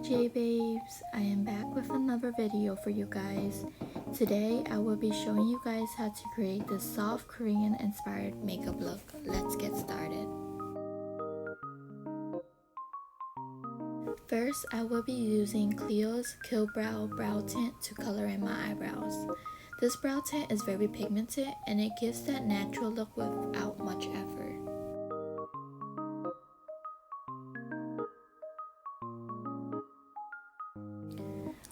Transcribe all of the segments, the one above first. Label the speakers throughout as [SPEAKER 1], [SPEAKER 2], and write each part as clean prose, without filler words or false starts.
[SPEAKER 1] J babes, I am back with another video for you guys. Today I will be showing you guys how to create this soft Korean inspired makeup look. Let's get started. First, I will be using Clio's Kill Brow Tint to color in my eyebrows. This brow tint is very pigmented and it gives that natural look without much effort.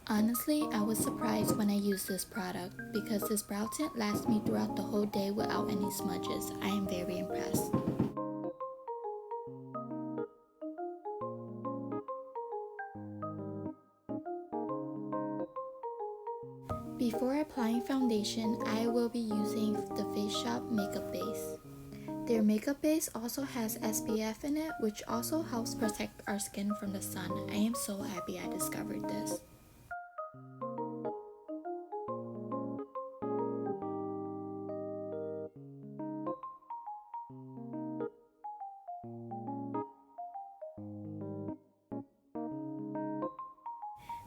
[SPEAKER 1] Honestly, I was surprised when I used this product because this brow tint lasts me throughout the whole day without any smudges. I am very impressed. Before applying foundation, I will be using the Face Shop makeup base. Their makeup base also has SPF in it, which also helps protect our skin from the sun. I am so happy I discovered this.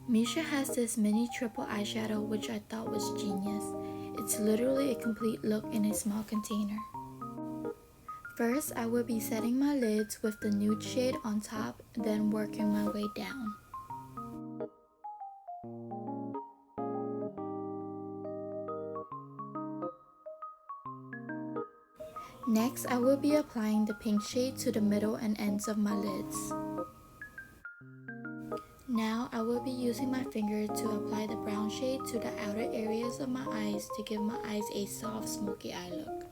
[SPEAKER 1] Missha has this mini triple eyeshadow which I thought was genius. It's literally a complete look in a small container. First, I will be setting my lids with the nude shade on top, then working my way down. Next, I will be applying the pink shade to the middle and ends of my lids. Now, I will be using my finger to apply the brown shade to the outer areas of my eyes to give my eyes a soft, smoky eye look.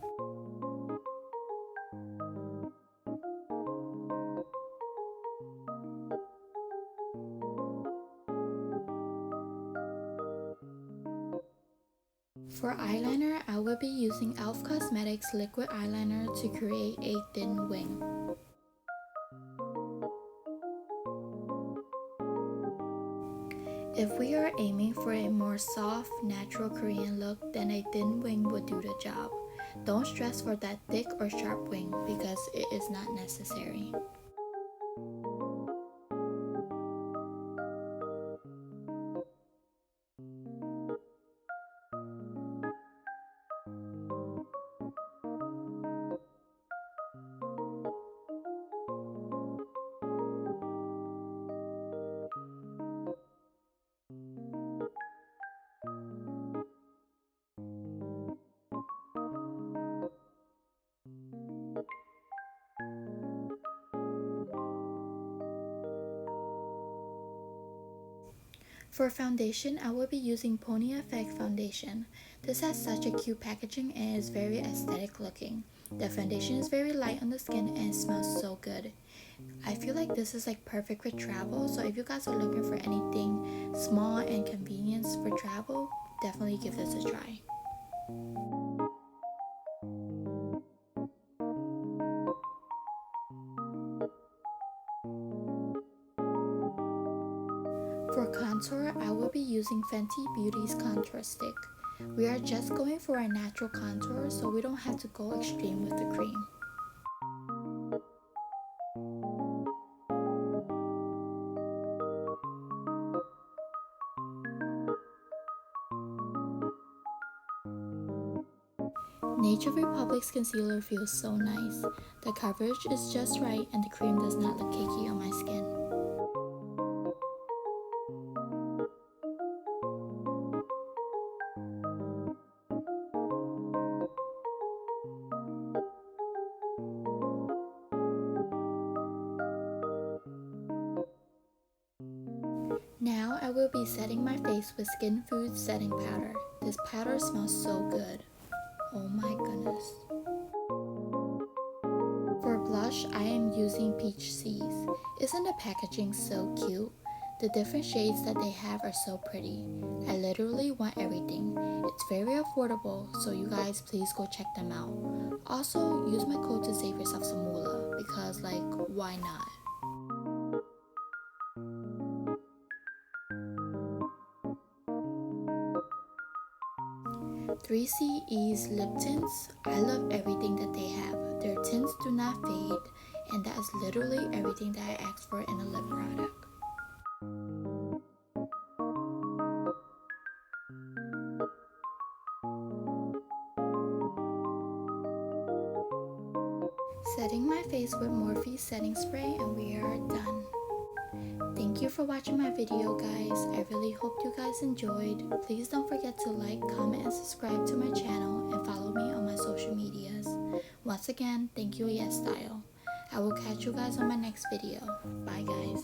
[SPEAKER 1] For eyeliner, I will be using e.l.f. Cosmetics Liquid Eyeliner to create a thin wing. If we are aiming for a more soft, natural Korean look, then a thin wing will do the job. Don't stress for that thick or sharp wing because it is not necessary. For foundation, I will be using Pony Effect foundation. This has such a cute packaging and is very aesthetic looking. The foundation is very light on the skin and it smells so good. I feel like this is like perfect for travel, so if you guys are looking for anything small and convenience for travel, definitely give this a try. For contour, I will be using Fenty Beauty's contour stick. We are just going for a natural contour so we don't have to go extreme with the cream. Nature Republic's concealer feels so nice. The coverage is just right and the cream does not look cakey on my skin. Now I will be setting my face with Skin Food setting powder. This powder smells so good. Oh my goodness. For blush, I am using Peach Seas. Isn't the packaging so cute? The different shades that they have are so pretty. I literally want everything. It's very affordable, so you guys please go check them out. Also, use my code to save yourself some moolah because like, why not? .3CE's lip tints. I love everything that they have. Their tints do not fade, and that is literally everything that I asked for in a lip product. face with Morphe setting spray and we are done. Thank you for watching my video, guys. I really hope you guys enjoyed. Please don't forget to like, comment, and subscribe to my channel and follow me on my social medias. Once again, thank you, YesStyle. I will catch you guys on my next video. Bye, guys.